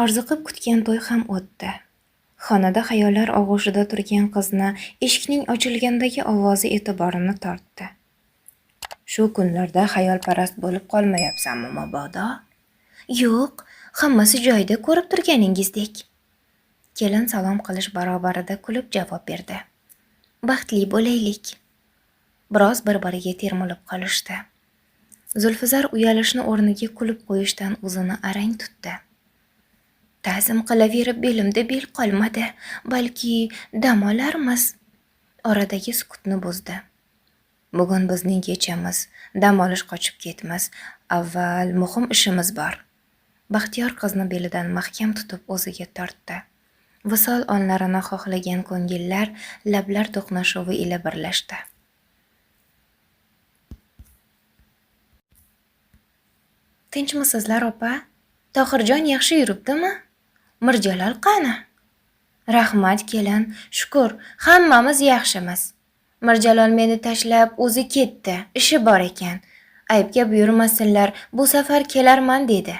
Orziqib kutgan to'y ham o'tdi. Xonada xayollar og'ushida turgan qizni eshikning ochilgandagi ovozi e'tiborini tortdi. Shu kunlarda xayolparast bo'lib qolmayapsanmi mabodo? Yo'q, hammasi joyida ko'rib turganingizdek. Kelin salom qilish barobarida kulib javob berdi. Baxtli bo'laylik. Biroz bir-biriga termilib qolishdi. Zulfizar uyalishni o'rniga kulib qo'yishdan o'zini arang tutdi. Ta'zim qilaverib belimda bel qolmadi, balki dam olarmiz. Oradagi sukutni buzdi. Bugun bizning kechamiz, dam olish qochib ketmas. Avval muhim ishimiz bor. Baxtiyor qizni belidan mahkam tutib o'ziga tortdi. Visol onlarini xohlagan ko'ngillar lablar to'qnashuvi ila birlashdi. Tinchmisizlar opa? Tohirjon yaxshi yuribdimi? Mirjalol qani? Rahmat kelin, shukr, hammamiz yaxshimiz. Mirjalol meni tashlab o'zi ketdi, ishi bor ekan. Aybga buyurmasinlar, bu safar kelarman dedi.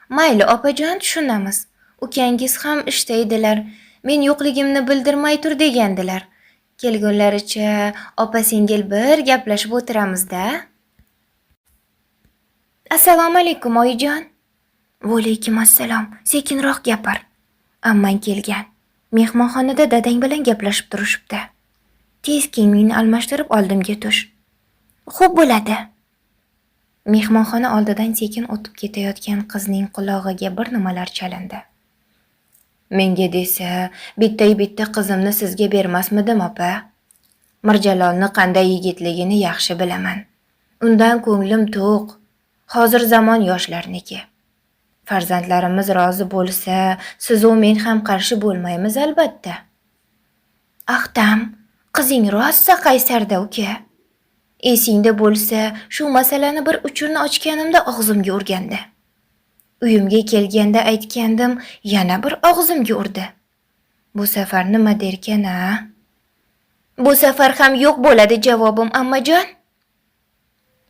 Mayli opajon, tushunamiz. Ukangiz ham ishda edilar. Men yo'qligimni bildirmay tur degandilar. Kelgunlaricha opa-singil bir gaplashib o'tiramiz-da. Assalomu alaykum oyijon. Va alaykum assalom. Sekinroq gapir. Ammang kelgan. Mehmonxonada dadang bilan gaplashib turishibdi. Tez kiyimingni almashtirib oldimga tush. Xo'p bo'ladi. Mehmonxona oldidan sekin o'tib ketayotgan qizning qulog'iga bir nimalar chalindi. Menga desa, bitta qizimni sizga bermasmidim, opa? Mirjalolni qanday yigitligini yaxshi bilaman. Undan ko'nglim to'q. Hozir zamon yoshlarniki. Farzandlarimiz rozi bo'lsa, siz u men ham qarshi bo'lmaymiz albatta. Ahtam, qizing rosa qaysarda uka. Esingda bo'lsa, shu masalani bir uchurni ochganimda og'zimga urgandi. Uyimga kelganda aytgandim, yana bir og'zimga urdi. Bu safar nima derkan, ha? Bu safar ham yo'q bo'ladi javobim, ammajon.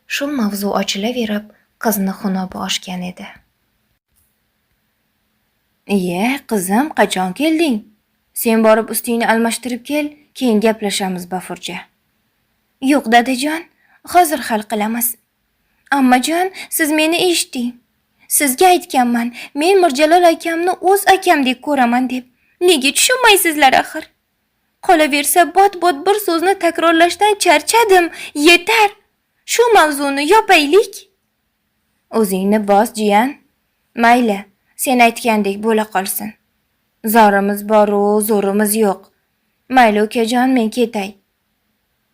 Shu mavzu ochilaverib, qizni xunobi oshgan edi. Iye, qizim, qachon kelding? Sen borib ustingni almashtirib kel, keyin gaplashamiz bafurja. Yo'q dadajon, hozir hal qilamiz. Ammajon, siz meni eshiting. Sizga aytganman, men Mirjalol akamni o'z akamdek ko'raman deb. Nega tushunmaysizlar axir? Qolaversa bot-bot bir so'zni takrorlashdan charchadim. Yetar. Shu mavzuni yopaylik. O'zingni bos, jiyan. Mayli, sen aytgandek bo'la qolsin. Zorimiz bor-u, zo'rimiz yo'q. Mayli ukajon, men ketay.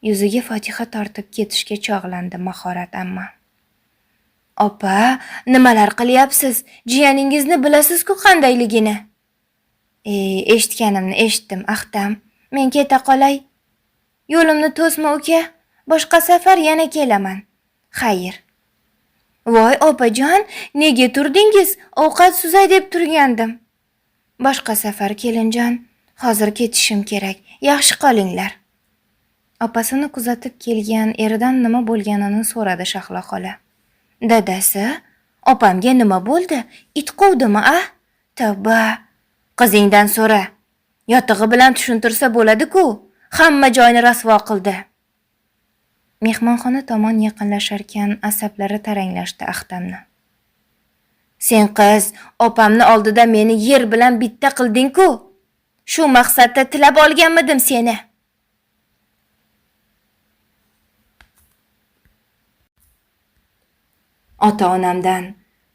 Yuziga fotiha tortib ketishga chog'landi mahorat amma. Opa, nimalar qilyapsiz? Jiyaningizni bilasiz-ku qandayligini. Eshitganimni eshitdim, Ahtam. Men keta qolay. Yo'limni to'sma uka. Boshqa safar yana kelaman. Xayr. Voy opajon, nega turdingiz? Ovqat suzay deb turgandim. Boshqa safar kelinjon. Hozir ketishim kerak. Yaxshi qolinglar. Opasini kuzatib kelgan eridan nima bo'lganini so'radi Shahlo xola. Dadasi, opamga nima bo'ldi? It quvdimi, a? Tavba. Qizingdan so'ra. Yotig'i bilan tushuntirsa bo'ladi-ku. Hamma joyni rasvo qildi. Mehmonxona tomon yaqinlasharkan asablari taranglashdi Ahtamni. Sen qiz, opamni oldida meni yer bilan bitta qilding-ku. Shu maqsadda tilab olganmidim seni. Ota-onamdan,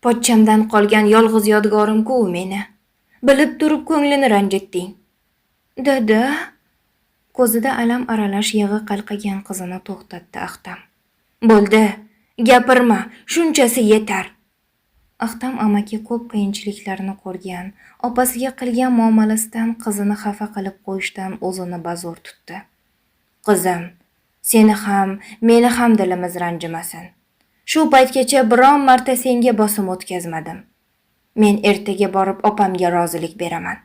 pochchamdan qolgan yolg'iz yodgorim-ku meni. Bilib turib ko'nglini ranjitding. Dada, ko'zida alam aralash yig'i qalqagan qizini to'xtatdi Ahtam. Bo'ldi, gapirma, shunchasi yetar. Ahtam amaki ko'p qiyinchiliklarni ko'rgan, opasiga qilgan muomalasidan qizini xafa qilib qo'yishdan o'zini bazo'r tutdi. Qizim, seni ham, meni ham dilimiz ranjimasin. Shu paytgacha biron marta senga bosim o'tkazmadim. Men ertaga borib opamga rozilik beraman.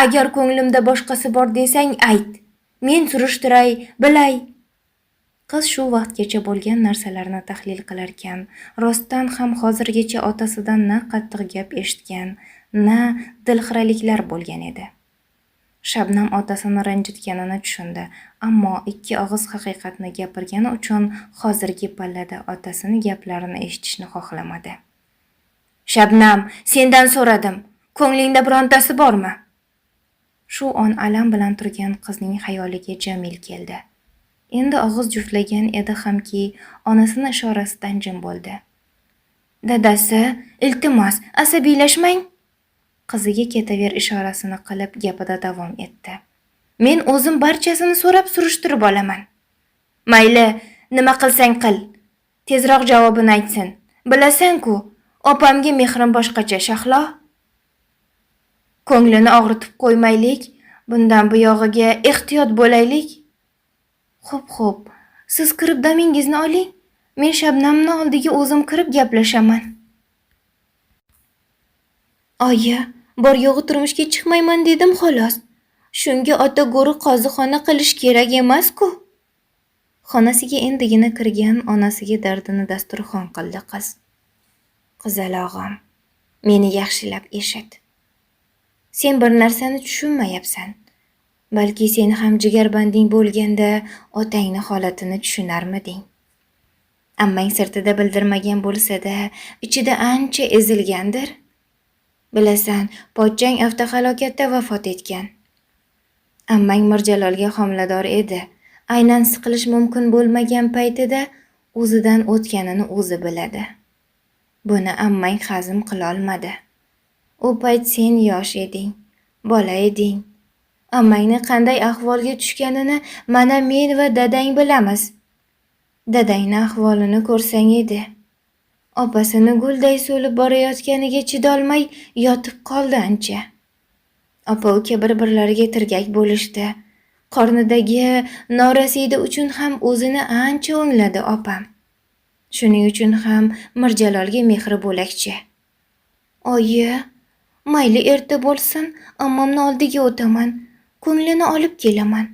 Agar ko'nglimda boshqasi bor desang ayt. Men surishtiray, bilay. Qiz shu vaqtgacha bo'lgan narsalarni tahlil qilarkan, rostdan ham hozirgacha otasidan na qattiq gap eshitgan, na dilxiraliklar bo'lgan edi. Shabnam otasini ranjitganini tushundi, ammo ikki og'iz haqiqatni gapirgani uchun hozirgi pallada otasini gaplarini eshitishni xohlamadi. Shabnam, sendan so'radim. Ko'nglingda birontasi bormi? Shu on alam bilan turgan qizning xayoliga Jamil keldi. Endi og'iz juftlagan edi hamki, onasining ishorasidan jim bo'ldi. Dadasi, iltimos, asabiylashmang. Qiziga ketaver ishorasini qilib gapida davom etdi. Men o'zim barchasini so'rab surishtirib olaman. Mayli, nima qilsang qil. Tezroq javobini aytsin. Bilasan-ku, opamga mehrim boshqacha, Shahlo. Ko'nglini og'ritib qo'ymaylik, bundan buyog'iga ehtiyot bo'laylik. Xo'p, siz kirib damingizni oling. Men Shabnamni oldiga o'zim kirib gaplashaman. Oyi, bor yo'g'i turmushga chiqmayman dedim xolos. Shunga ota go'ri qozixona qilish kerak emas-ku. Xonasiga endigina kirgan onasiga dardini dasturxon qildi qiz. Qizalog'im, meni yaxshilab eshit. Sen bir narsani tushunmayapsan. Balki sen ham jigarbanding bo'lganda otangni holatini tushunarmiding? Ammang sirtida bildirmagan bo'lsa-da, ichida ancha ezilgandir. Bilasan, pochchang avtohalokatda vafot etgan. Ammang Mirjalolga homilador edi. Aynan siqilish mumkin bo'lmagan paytida o'zidan o'tganini o'zi biladi. Buni ammang hazm qila olmadi. U payt sen yosh eding, bola eding. Ammangni qanday ahvolga tushganini mana men va dadang bilamiz. Dadangni ahvolini ko'rsang edi. Opasini gulday so'lib borayotganiga chidolmay yotib qoldi ancha. Opa-uka bir-birlariga tirgak bo'lishdi. Qornidagi norasida uchun ham o'zini ancha o'ngladi opam. Shuning uchun ham Mirjalolga mehri bo'lakchi. Oyi, mayli erta bo'lsin, ammamni oldiga o'taman. Ko'nglini olib kelaman.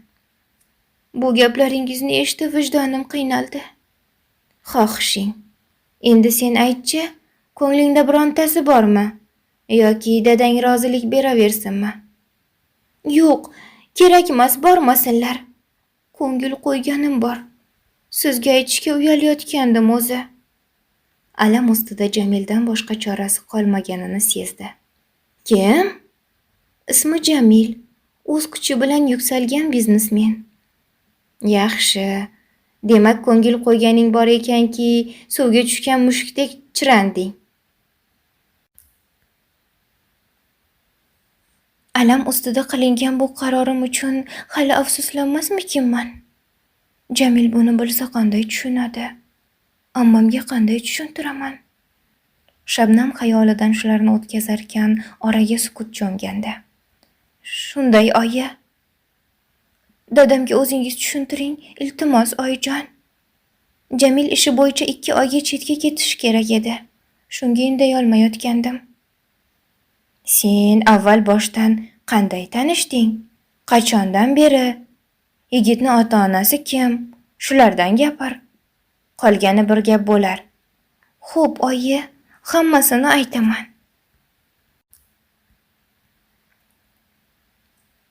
Bu gaplaringizni eshitib vijdonim qiynaldi. Xohishing. Endi sen aytchi, ko'nglingda birontasi bormi? Yoki dadang rozilik beraversinmi? Yo'q, kerak emas, bormasinlar. Ko'ngil qo'yganim bor. Sizga aytishga uyalayotgandim o'zi. Alam ustida Jamildan boshqa chorasi qolmaganini sezdi. Kim? Ismi Jamil. O'z kuchi bilan yuksalgan biznesmen. Yaxshi. Demak, ko'ngil qo'yganing bor ekanki, suvga tushgan mushukdek chiranding. Alam ustida qilingan bu qarorim uchun hali afsuslanmasmikinman? Jamil buni bilsa qanday tushunadi? Ammamga qanday tushuntiraman? Shabnam xayolidan shularni o'tkazarkan, oraga sukut cho'ngandi. Shunday, oyi. Dadamga o'zingiz tushuntiring, iltimos, oyijon. Jamil ishi bo'yicha 2 oyga chetga ketish kerak edi. Shunga inday olmayotgandim. Sen avval boshdan qanday tanishding? Qachondan beri? Yigitni ota-onasi kim? Shulardan gapir. Qolgani bir gap bo'lar. Xo'p, oyi, hammasini aytaman.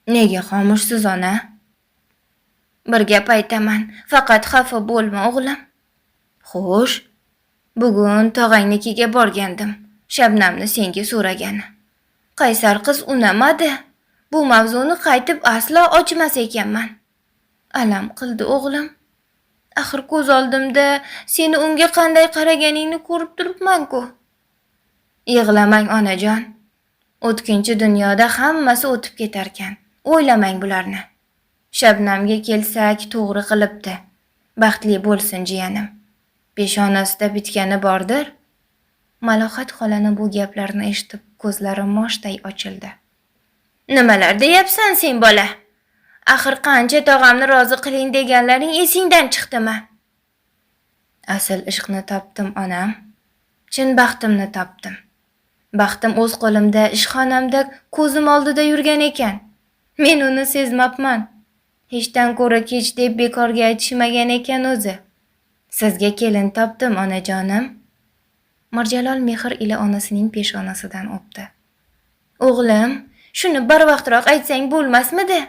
Nega xomushsiz, ona? Bir gap aytaman, faqat xafa bo'lma, o'g'lim. Xo'sh, bugun tog'angnikiga borgandim. Shabnamni senga so'ragani. Qaysar qiz unamadi. Bu mavzuni qaytib aslo ochmas ekanman. Alam qildi, o'g'lim. Axir ko'z oldimda seni unga qanday qaraganingni ko'rib turibman-ku. Yig'lamang, onajon. O'tkinchi dunyoda hammasi o'tib ketarkan. O'ylamang bularni. Shabnamga kelsak, to'g'ri qilibdi. Baxtli bo'lsin jiyanim. Peshonasida bitgani bordir. Malohat xolani bu gaplarni eshitib ko'zlari moshday ochildi. Nimalar deyapsan sen, bola? Axir qancha tog'amni rozi qiling deganlaring esingdan chiqdimi? Asl ishqni topdim, onam. Chin baxtimni topdim. Baxtim o'z qo'limda, ishxonamda, ko'zim oldida yurgan ekan. Men uni sezmabman. Hechdan ko'ra kech deb bekorga aytishmagan ekan o'zi. Sizga kelin topdim, onajonim. Mirjalol mehr ila onasining peshonasidan o'pdi. O'g'lim, shuni barvaqtroq aytsang bo'lmasmidi?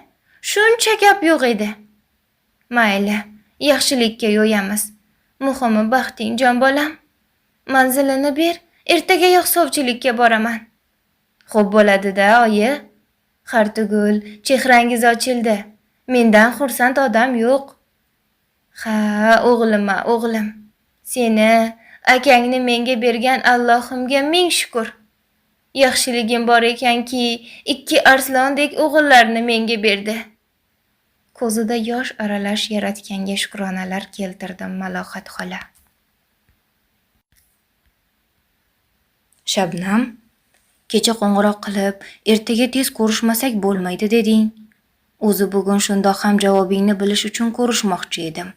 Shuncha gap yo'q edi. Mayli, yaxshilikka yo'yamiz. Muhimi baxting, jon bolam. Manzilini ber, ertagayoq sovchilikka boraman. Xo'p bo'ladi-da, oyi. Hartugul, chehrangiz ochildi. Mendan xursand odam yo'q. Ha, o'g'lim. Seni, akangni menga bergan Allohimga ming shukr. Yaxshiligim bor ekanki, 2 arslondek o'g'illarni menga berdi. Ko'zida yosh aralash yaratganga shukronalar keltirdim Malohat xola. Shabnam, kecha qo'ng'iroq qilib, ertaga tez ko'rishmasak bo'lmaydi deding. O'zi bugun shundoq ham javobingni bilish uchun ko'rishmoqchi edim.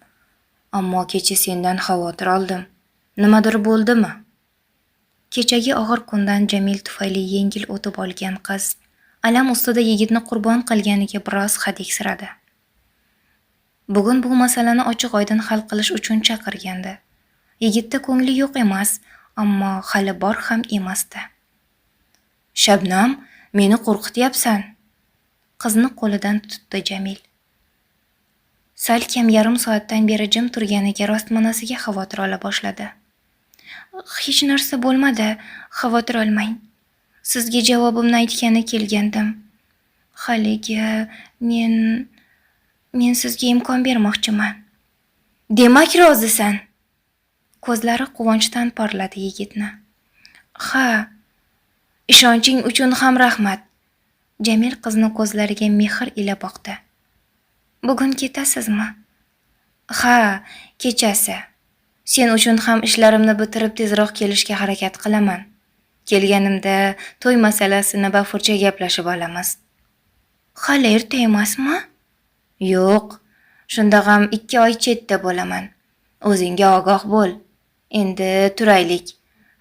Ammo kecha sendan xavotir oldim. Nimadir bo'ldimi? Kechagi og'ir kundan Jamil tufayli yengil o'tib olgan qiz alam ustida yigitni qurbon qilganiga biroz hadiksiradi. Bugun bu masalani ochiq-oydin hal qilish uchun chaqirgandi. Yigitda ko'ngli yo'q emas, ammo hali bor ham emasdi. Shabnam, meni qo'rqityapsan. Qizni qo'lidan tutdi Jamil. Salkam yarim soatdan beri jim turganiga rostmonasiga xavotir ola boshladi. Hech narsa bo'lmadi, xavotir olmang. Sizga javobimni aytgani kelgandim. Haligi men sizga imkon bermoqchiman. Demak, rozisan? Ko'zlari quvonchdan porladi yigitni. Ha, ishonching uchun ham rahmat. Jamil qizni ko'zlariga mehr ila boqdi. Bugun ketasizmi? Ha, kechasi. Sen uchun ham ishlarimni bitirib tezroq kelishga harakat qilaman. Kelganimda to'y masalasini bafurcha gaplashib olamiz. Hali erta emasmi? Yo'q, shunda ham 2 oy chetda bo'laman. O'zingga ogoh bo'l. Endi turaylik.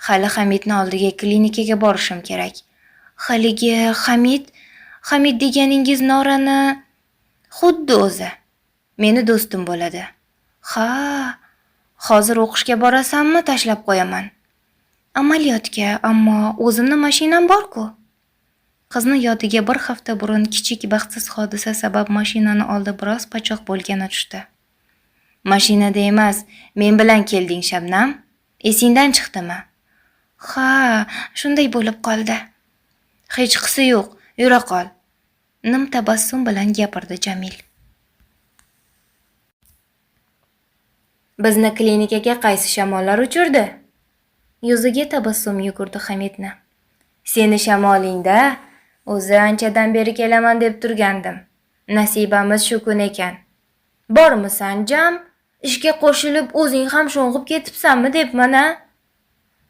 Hali Hamidni oldiga klinikaga borishim kerak. Haligi Hamid deganingiz Norani xuddi o'zi. Meni do'stim bo'ladi. Ha, hozir o'qishga borasanmi, tashlab qo'yaman. Amaliyotga, ammo o'zimning mashinam bor-ku. Qizni yodiga bir hafta burun kichik baxtsiz hodisa sabab mashinani oldi biroz pachoq bo'lgani tushdi. Mashinada emas, men bilan kelding Shabnam. Esingdan chiqdimi? Ha, shunday bo'lib qoldi. Hech qisi yo'q, yura qol. Nim tabassum bilan gapirdi Jamil. Bizni klinikaga qaysi shamollar uchirdi? Yuziga tabassum yugurdi Hamidni. Seni shamolingda, o'zi anchadan beri kelaman deb turgandim. Nasibamiz shu kun ekan. Bormisan, Jam? Ishga qo'shilib o'zing ham sho'ng'ib ketibsanmi deb mana?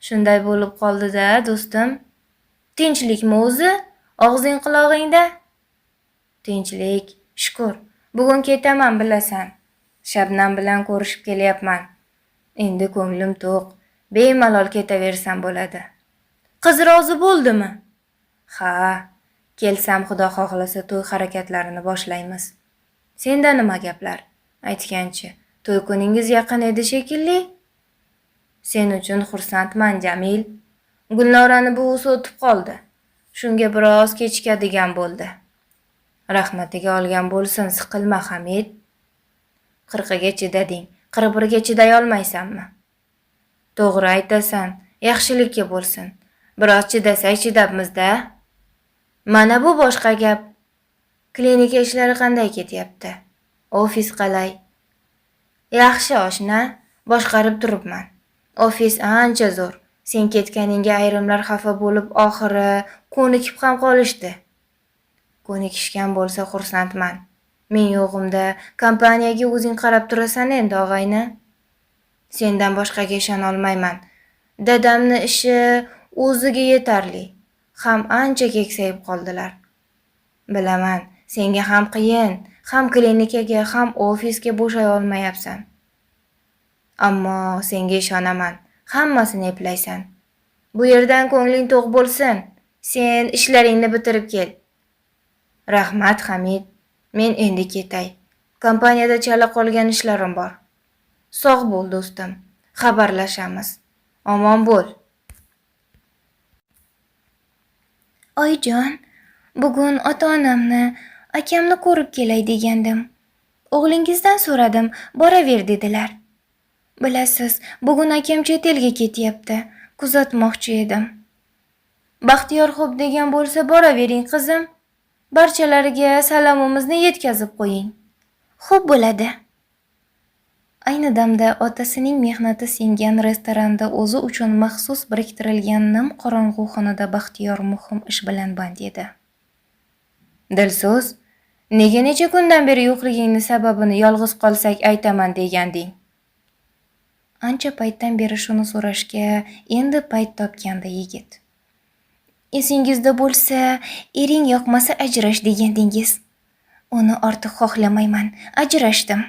Shunday bo'lib qoldi-da, do'stim. Tinchlikmi o'zi? Og'zing quloqingda? Tinchlik, shukr. Bugun ketaman bilasan. Shabnam bilan ko'rishib kelyapman. Endi ko'nglim to'q. Bemalol ketaversam bo'ladi. Qiz rozi bo'ldimi? Ha, kelsam xudo xohlasa to'y harakatlarini boshlaymiz. Senda nima gaplar? Aytganchi, to'y kuningiz yaqin edi shekilli. Sen uchun xursandman, Jamil. Gulnorani buvisi o'tib qoldi. Shunga biroz kechikadigan bo'ldi. Rahmatiga olgan bo'lsin, siqilma Hamid. 40ga chidading, 41ga chiday olmaysanmi? To'g'ri aytasan, yaxshilikka bo'lsin. Biroz chidasak chidabmiz-da. Mana bu boshqa gap. Klinika ishlari qanday ketyapti? Ofis qalay? Yaxshi oshna, boshqarib turibman. Ofis ancha zo'r. Sen ketganingga ayrimlar xafa bo'lib, oxiri ko'nikib ham qolishdi. Ko'nikishgan bo'lsa xursandman. Men yo'g'imda kompaniyaga o'zing qarab turasan endi, og'ayni. Sendan boshqaga ishona olmayman. Dadamni ishi o'ziga yetarli. Ham ancha keksayib qoldilar. Bilaman, senga ham qiyin, ham klinikaga, ham ofisga bo'shay olmayapsan. Ammo senga ishonaman. Hammasini eplaysan. Bu yerdan ko'ngling to'q bo'lsin. Sen ishlaringni bitirib kel. Rahmat, Hamid. Men endi ketay. Kompaniyada chala qolgan ishlarim bor. Sog' bo'l do'stim. Xabarlashamiz. Omon bo'l. Oyijon, bugun ota-onamni, akamni ko'rib kelay degandim. O'g'lingizdan so'radim, boraver dedilar. Bilasiz, bugun akam chet elga ketyapti. Kuzatmoqchi edim. Baxtiyor xo'p degan bo'lsa boravering qizim. Barchalariga salomimizni yetkazib qo'ying. Xo'p bo'ladi. Ayni damda otasining mehnati singan restoranda o'zi uchun maxsus biriktirilgan nimqorong'u xonada Baxtiyor muhim ish bilan band edi. Dilso'z, nega necha kundan beri yo'qligingni sababini yolg'iz qolsak aytaman deganding? Ancha paytdan beri shuni so'rashga endi payt topgandi yigit. Esingizda bo'lsa, ering yoqmasa ajrash degandingiz. Uni ortiq xohlamayman, ajrashdim.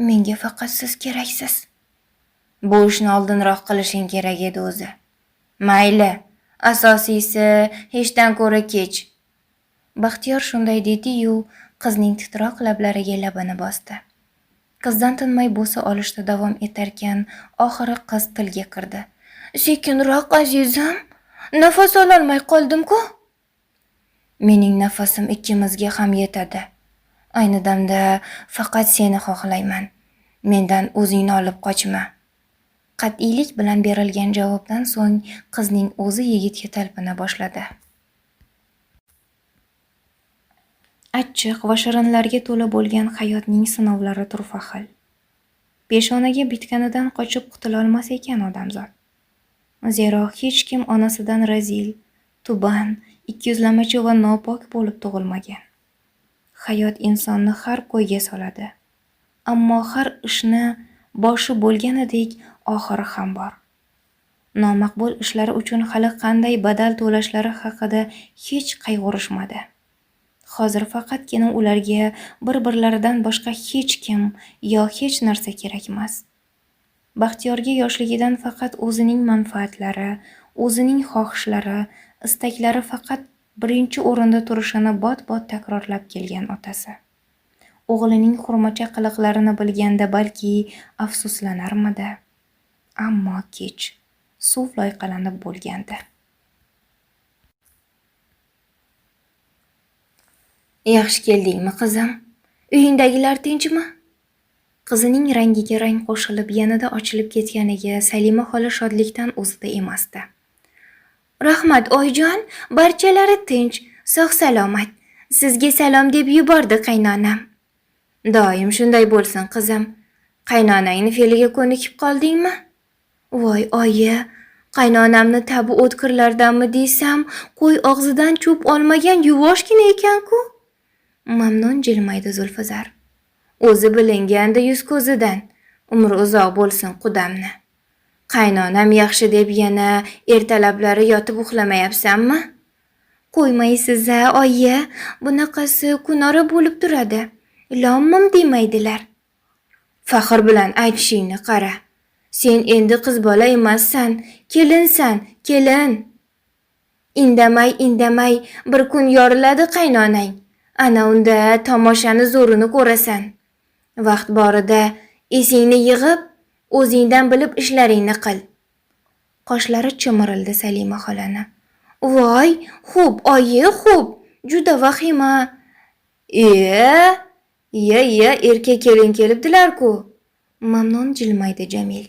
Menga faqat siz keraksiz. Bu ishni oldinroq qilishing kerak edi o'zi. Mayli, asosiysi hechdan ko'ra kech. Baxtiyor shunday dedi-yu, qizning titroq lablariga labini bosdi. Qizdan tinmay bo'sa olishda davom etarkan, oxiri qiz tilga kirdi. Sekinroq azizim, nafas ololmay qoldim-ku. Mening nafasim ikkimizga ham yetadi. Ayni damda faqat seni xohlayman. Mendan o'zingni olib qochma. Qat'iylik bilan berilgan javobdan so'ng qizning o'zi yigitga talpina boshladi. Achchiq va shirinlarga to'la bo'lgan hayotning sinovlari turfa xil. Peshonaga bitganidan qochib qutula olmas ekan odamzod. Zero hech kim onasidan razil, tuban, ikkiyuzlamachi va nopok bo'lib tug'ilmagan. Hayot insonni har qo'yga soladi. Ammo har ishni boshi bo'lganidek oxiri ham bor. Nomaqbul ishlari uchun hali qanday badal to'lashlari haqida hech qayg'urishmadi. Hozir faqatgina ularga bir-birlaridan boshqa hech kim yo hech narsa kerak emas. Baxtiyorga yoshligidan faqat o'zining manfaatlari, o'zining xohishlari, istaklari faqat birinchi o'rinda turishini bot-bot takrorlab kelgan otasi. O'g'lining xurmacha qiliqlarini bilganda balki afsuslanarmidi? Ammo kech, suv loyqalanib bo'lgandi. Yaxshi keldingmi, qizim? Uyingdagilar tinchmi? Qizining rangiga rang qo'shilib, yanada ochilib ketganiga Salima xola shodlikdan o'zida emasdi. Rahmat, oyijon, barchalari tinch, sog'-salomat. Sizga salom deb yubordi qaynonam. Doim shunday bo'lsin, qizim. Qaynonangni fe'liga ko'nikib qoldingmi? Voy, oyi, qaynonamni tabi o'tkirlardanmi desam, qo'y og'zidan cho'p olmagan yuvoshgina ekan-ku. Mamnun jilmaydi Zulfizar. O'zi bilingandi yuz ko'zidan. Umri uzoq bo'lsin qudamni. Qaynonam yaxshi deb yana ertalablari yotib uxlamayapsanmi? Qo'ymaysiz-a, oyi, bunaqasi kunora bo'lib turadi. Lommim demaydilar. Faxr bilan aytishingni qara. Sen endi qiz bola emassan, kelinsan, kelin. Indamay bir kun yoriladi qaynonang. Ana unda tomoshani zo'rini ko'rasan. Vaqt borida esingni yig'ib, o'zingdan bilib ishlaringni qil. Qoshlari chimirildi Salima xolani. Voy, xo'p, oyi, xo'p. Juda vahima. Erkak kelin kelibdilar-ku. Mamnun jilmaydi Jamil.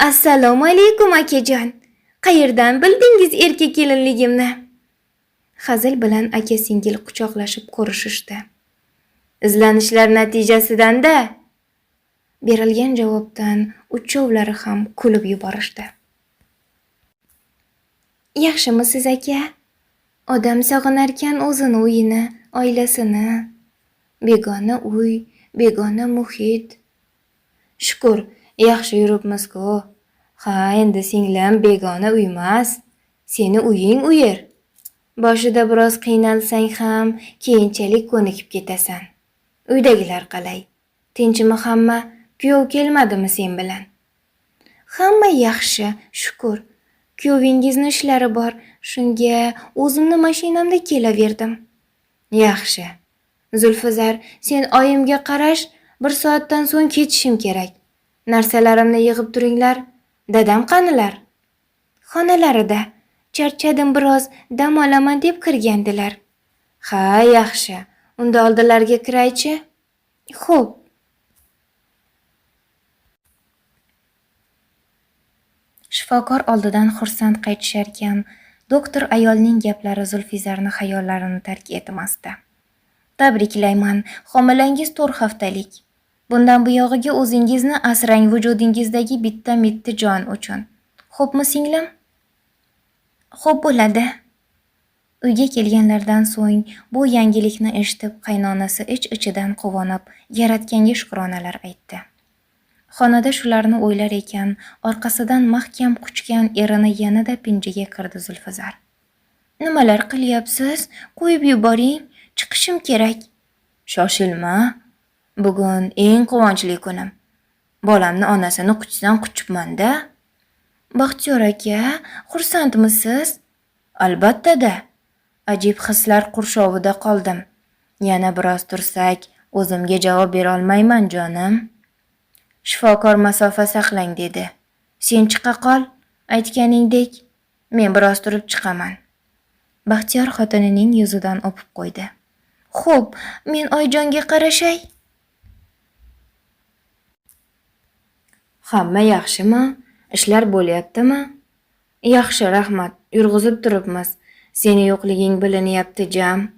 Assalomu alaykum akajon. Qayerdan bildingiz erkak kelinligimni? Hazil bilan aka singil quchoqlashib ko'rishishdi. Izlanishlar natijasidan-da. Berilgan javobdan uchovlari ham kulib yuborishdi. Yaxshimisiz aka? Odam sog'inarkan o'zini uyini, oilasini. Begona uy, begona muhit. Shukr, yaxshi yuribmiz-ku. Ha, endi singlim begona uy emas. Seni uying uyer. Boshida biroz qiynalsang ham, keyinchalik ko'nikib ketasan. Uydagilar qalay? Tinchmi hamma? Kuyov kelmadimi sen bilan? Hamma yaxshi, shukr. Kuyovingizni ishlari bor, shunga o'zimni mashinamda kelaverdim. Yaxshi. Zulfizar, sen oyimga qarash, 1 soatdan so'ng ketishim kerak. Narsalarimni yig'ib turinglar. Dadam qanilar? Xonalarida. Charchadim biroz, dam olaman deb kirgandilar. Ha, yaxshi. Unda oldilariga kiraychi. Xo'p. Shifokor oldidan xursand qaytisharkan, doktor ayolning gaplari Zulfizarni xayollarini tark etmasdi. Tabriklayman, homilangiz 4 haftalik. Bundan buyog'iga o'zingizni asrang vujudingizdagi bitta-mitti jon uchun. Xo'pmi singlim? Xo'p bo'ladi. Uyga kelganlardan so'ng bu yangilikni eshitib qaynonasi ich-ichidan quvonib, Yaratganga shukronalar aytdi. Xonada shularni o'ylar ekan, orqasidan mahkam quchgan erini yanada pinjiga kirdi Zulfizar. Nimalar qilyapsiz? Qo'yib yuboring, chiqishim kerak. Shoshilma. Bugun eng quvonchli kunim. Bolamni onasini quchsam quchibman-da. Baxtiyor aka, xursandmisiz? Albatta-da. Ajib hislar qurshovida qoldim. Yana biroz tursak, o'zimga javob bera olmayman, jonim. Shifokor masofa saqlang dedi. Sen chiqa qol, aytganingdek, men biroz turib chiqaman. Baxtiyor xotinining yuzidan o'pib qo'ydi. Xo'p, men oyijonga qarashay. Hamma yaxshimi? Ishlar bo'lyaptimi? Yaxshi, rahmat. Yurg'izib turibmiz. Seni yo'qliging bilinyapti, jam.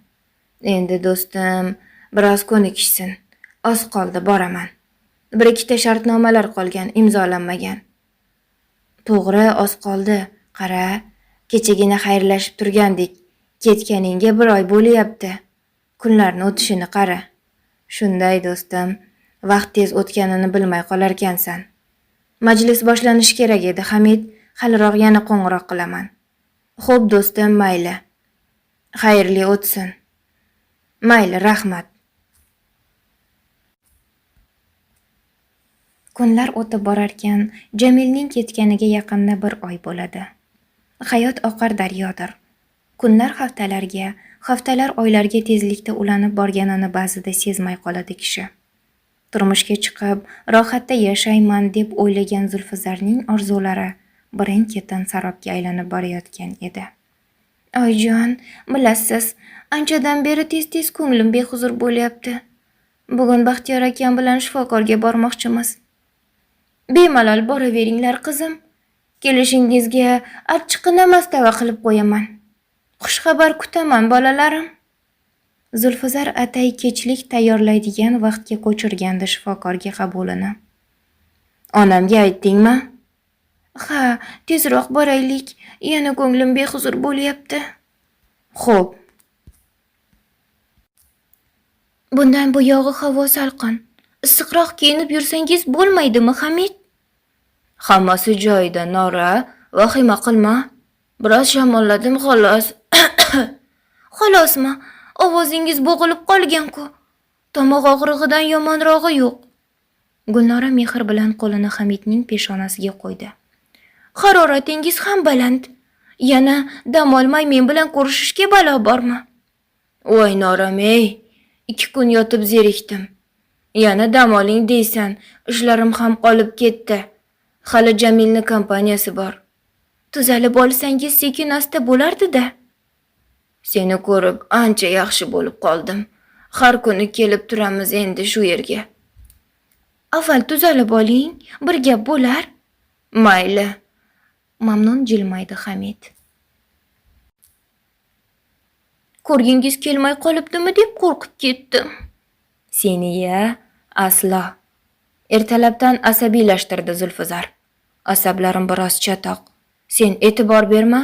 Endi do'stim, biroz ko'nikishsin. Oz qoldi, boraman. 1-2 shartnomalar qolgan, imzolanmagan. To'g'ri, oz qoldi. Qara, kechagina xayrlashib turgandik. Ketganingga 1 oy bo'lyapti. Kunlarni o'tishini qara. Shunday do'stim, vaqt tez o'tganini bilmay qolarkansan. Majlis boshlanishi kerak edi, Hamid. Haliroq yana qo'ng'iroq qilaman. Xo'p do'stim, mayli. Xayrli o'tsin. Mayli, rahmat. Kunlar o'tib borarkan, Jamilning ketganiga yaqinda 1 oy bo'ladi. Hayot oqar daryodir. Kunlar haftalarga, haftalar oylarga tezlikda ulanib borganini ba'zida sezmay qoladi kishi. Turmushga chiqib, rohatda yashayman deb o'ylagan Zulfizarning orzulari birin-ketin sarobga aylanib borayotgan edi. Oyjon, bilasiz, anchadan beri tez-tez ko'nglim behuzur bo'lyapti. Bugun Baxtiyor akam bilan shifokorga bormoqchimiz. Bemalol boraveringlar, qizim. Kelishingizga achchiqqina mastava qilib qo'yaman. Xushxabar kutaman, bolalarim. Zulfizar atay kechlik tayyorlaydigan vaqtga ko'chirgandi shifokorga qabulini. Onamga aytdingmi? Ha, tezroq boraylik. Yana ko'nglim behuzur bo'lyapti. Xo'p. Bundan buyog'i havo salqin. Issiqroq kiyinib yursangiz bo'lmaydimi, Hamid? Hammasi joyida, Nora. Vahima qilma. Biroz shamolladim xolos. Xolosmi? Ovozingiz bo'g'ilib qolgan-ku. Tomoq og'rig'idan yomonrog'i yo'q. Gulnora mehr bilan qo'lini Hamidning peshonasiga qo'ydi. Haroratingiz ham baland. Yana dam olmay men bilan ko'rishishga balo bormi? Voy Noram-ey, 2 kun yotib zerikdim. Yana dam oling deysan, ishlarim ham qolib ketdi. Hali Jamilning kompaniyasi bor. Tuzalib olsangiz sekin-asta bo'lardi-da. Seni ko'rib ancha yaxshi bo'lib qoldim. Har kuni kelib turamiz endi shu yerga. Avval tuzalib oling, bir gap bo'lar. Mayli. Mamnun jilmaydi Hamid. Ko'rgingiz kelmay qolibdimi deb qo'rqib ketdim. Seni-ya, aslo. Ertalabdan asabiylashtirdi Zulfizar. Asablarim biroz chatoq. Sen e'tibor berma.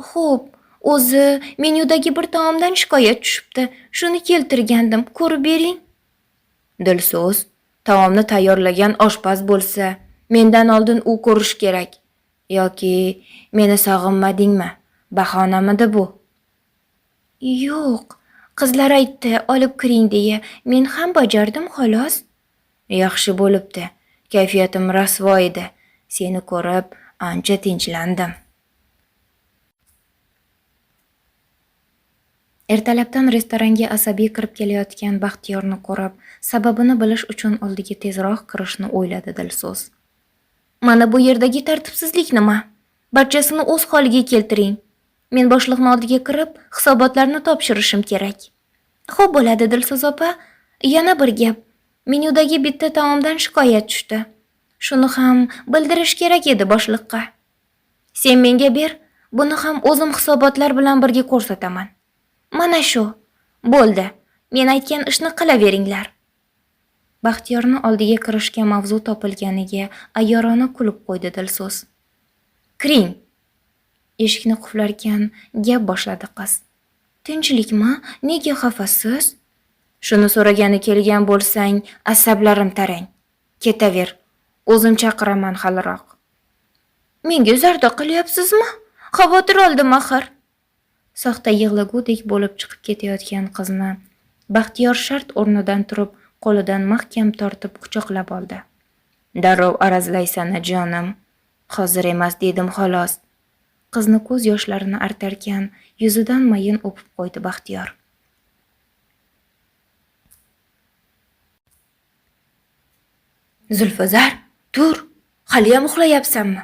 Xo'p, o'zi menyudagi bir taomdan shikoyat tushibdi. Shuni keltirgandim, ko'rib bering. Dilso'z, taomni tayyorlagan oshpaz bo'lsa, mendan oldin u ko'rish kerak. Yoki meni sog'inmadingmi? Bahonamidi bu? Yo'q, qizlar aytdi, olib kiring deya, men ham bajardim xolos. Yaxshi bo'libdi. Kayfiyatim rasvo edi. Seni ko'rib ancha tinchlandim. Ertalabdan restoranga asabiy kirib kelayotgan Baxtiyorni ko'rib, sababini bilish uchun oldiga tezroq kirishni o'yladi Dilso'z. Mana bu yerdagi tartibsizlik nima? Barchasini o'z holiga keltiring. Men boshliqning oldiga kirib, hisobotlarni topshirishim kerak. Xo'p bo'ladi Dilso'z opa. Yana bir gap. Menyudagi bitta taomdan shikoyat tushdi. Shuni ham bildirish kerak edi boshliqqa. Sen menga ber, buni ham o'zim hisobotlar bilan birga ko'rsataman. Mana shu. Bo'ldi. Men aytgan ishni qilaveringlar. Baxtiyorni oldiga kirishga mavzu topilganiga ayyorona kulib qo'ydi Dilso'z. Kiring. Eshikni quflarkan gap boshladi qiz. Tinchlikmi? Nega xafasiz? Shuni so'ragani kelgan bo'lsang, asablarim tarang. Ketaver. O'zim chaqiraman haliroq. Menga zarda qilyapsizmi? Xavotir oldim axir. Soxta yig'lagudek bo'lib chiqib ketayotgan qizni Baxtiyor shart o'rnidan turib, qo'lidan mahkam tortib quchoqlab oldi. Darrov arazlaysan jonim. Hozir emas dedim xolos. Qizni ko'z yoshlarini artarkan, yuzidan mayin o'pib qo'ydi Baxtiyor. Zulfazar, tur. Hali ham uxlayapsanmi?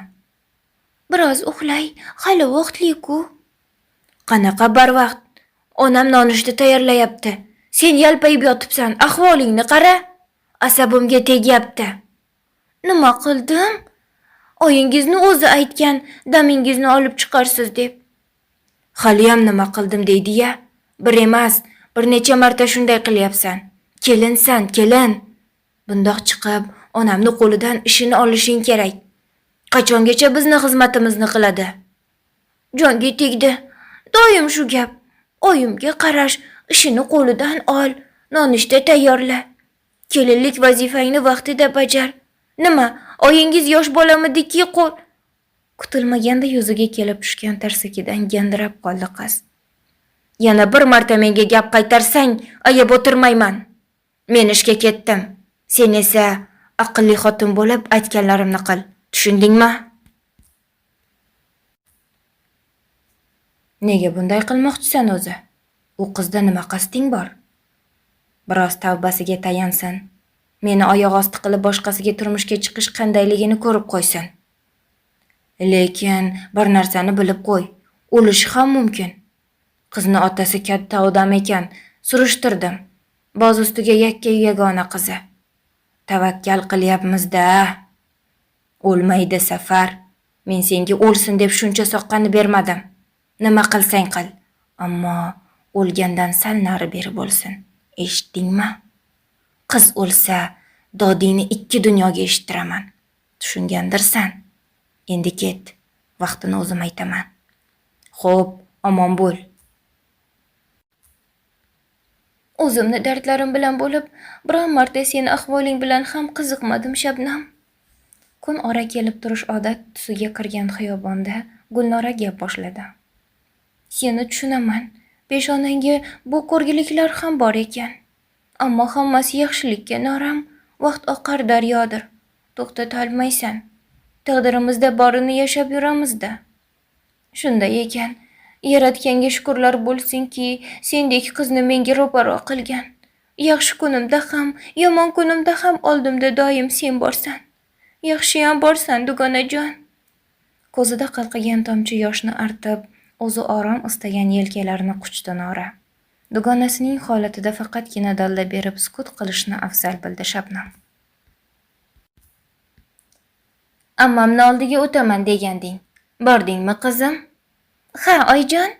Biroz uxlay, hali vaqtli-ku. Qanaqa barvaqt? Onam nonushta tayyorlayapti. Sen yalpayib yotibsan, ahvolingni qara. Asabimga tegyapti. Nima qildim? Oyingizni o'zi aytgan, damingizni olib chiqarsiz deb. Hali ham nima qildim deydi-ya? Bir emas, bir necha marta shunday qilyapsan. Kelinsan, kelin. Bundoq chiqib, onamni qo'lidan ishini olishing kerak. Qachongacha bizni xizmatimizni qiladi? Jonga tegdi. Doim shu gap. Oyimga qarash, ishini qo'lidan ol, nonushta tayyorla. Kelinlik vazifangni vaqtida bajar. Nima, oyingiz yosh bolamidiki qo'l. Kutilmaganda yuziga kelib tushgan tarsakidan gandirab qoldi qiz. Yana bir marta menga gap qaytarsang, ayab o'tirmayman. Men ishga ketdim. Sen esa aqlli xotin bo'lib aytganlarimni qil. Tushundingmi? Nega bunday qilmoqchisan o'zi? U qizda nima qasding bor? Biroz tavbasiga tayansin. Meni oyoq osti qilib boshqasiga turmushga chiqish qandayligini ko'rib qo'ysin. Lekin bir narsani bilib qo'y. O'lishi ham mumkin. Qizni otasi katta odam ekan, surishtirdim. Boz ustiga yakka-yagona qizi. Tavakkal qilyapmiz-da. O'lmaydi Safar. Men senga o'lsin deb shuncha soqqani bermadim. Nima qilsang qil, ammo o'lgandan sal nari beri bo'lsin. Eshitdingmi? Qiz o'lsa, dodingni 2 dunyoga eshittiraman. Tushungandirsan? Endi ket. Vaqtini o'zim aytaman. Xo'p, omon bo'l. O'zimni dardlarim bilan bo'lib, biron marta seni ahvoling bilan ham qiziqmadim, Shabnam. Kun ora kelib turish odat tusiga kirgan xiyobonda Gulnora gap boshladi. Seni tushunaman. Peshonangga bu ko'rgiliklar ham bor ekan. Ammo hammasi yaxshilikka noram, vaqt oqar daryodir. To'xtatolmaysan. Taqdirimizda borini yashab yuramizda. Shunday ekan, Yaratganga shukrlar bo'lsinki, sendek qizni menga ro'paro qilgan. Yaxshi kunimda ham, yomon kunimda ham oldimda doim sen borsan. Yaxshiyam borsan, dugonajon. Ko'zida qalqigan tomchi yoshni artib, o'zi orom istagan yelkalarini quchdi Nora. Dugonasining holatida faqatgina dalla berib sukut qilishni afzal bildi Shabnam. Ammamni oldiga o'taman deganding. Bordingmi, qizim? Ha, oyijon,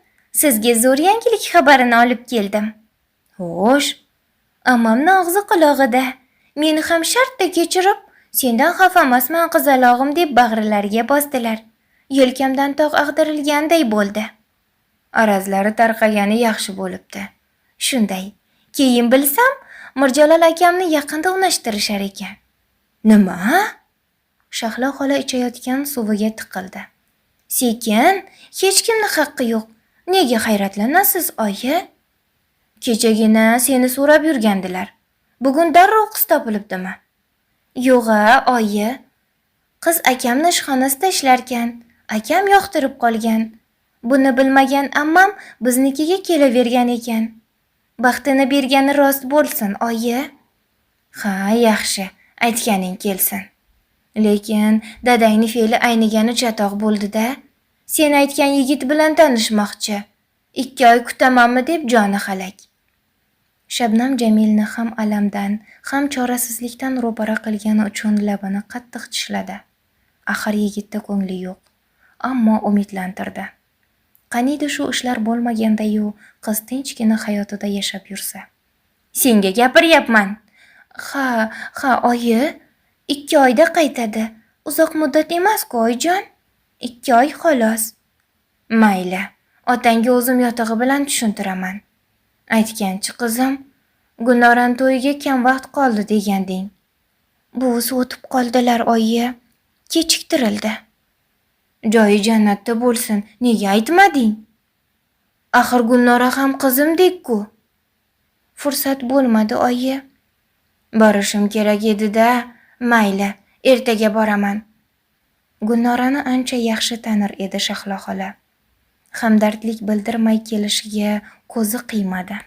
sizga zo'r yangilik xabarini olib keldim. Xo'sh, ammamni og'zi qulog'ida. Meni ham shartta kechirib, sendan xafamasman qizalog'im deb bag'rilariga bosdilar. Yelkamdan tog' ag'darilganday bo'ldi. Arazlari tarqagani yaxshi bo'libdi. Shunday, keyin bilsam, Mirjalol akamni yaqinda unashtirishar ekan. Nima? Shahlo xola ichayotgan suviga tiqildi. Sekin, hech kimni haqqi yo'q. Nega hayratlanasiz, oyi? Kechagina seni so'rab yurgandilar. Bugun darrov qiz topilibdimi? Yo'g'a, oyi. Qiz akamni ishxonasida ishlarkan. Akam yoqtirib qolgan. Buni bilmagan ammam biznikiga kelavergan ekan. Baxtini bergani rost bo'lsin, oyi. Ha, yaxshi, aytganing kelsin. Lekin dadangni fe'li aynigani chatoq bo'ldi-da. Sen aytgan yigit bilan tanishmoqchi. 2 oy kutamanmi deb joni halak. Shabnam Jamilni ham alamdan, ham chorasizlikdan ro'para qilgani uchun labini qattiq tishladi. Axir yigitda ko'ngli yo'q, ammo umidlantirdi. Qaniydi shu ishlar bo'lmaganda-yu, qiz tinchgina hayotida yashab yursa. Senga gapiryapman. Ha, oyi, 2 oyda qaytadi. Uzoq muddat emas-ku, oyijon. 2 oy xolos. Mayli, otangga o'zim yotig'i bilan tushuntiraman. Aytganchi qizim, Gulnoran to'yiga kam vaqt qoldi deganding. Buvisi o'tib qoldilar, oyi. Kechiktirildi. Joyi jannatda bo'lsin, nega aytmading? Axir Gulnora ham qizimdek-ku. Fursat bo'lmadi, oyi. Borishim kerak edi-da. Mayli, ertaga boraman. Gulnorani ancha yaxshi tanir edi Shahlo xola. Hamdardlik bildirmay kelishiga ko'zi qiymadi.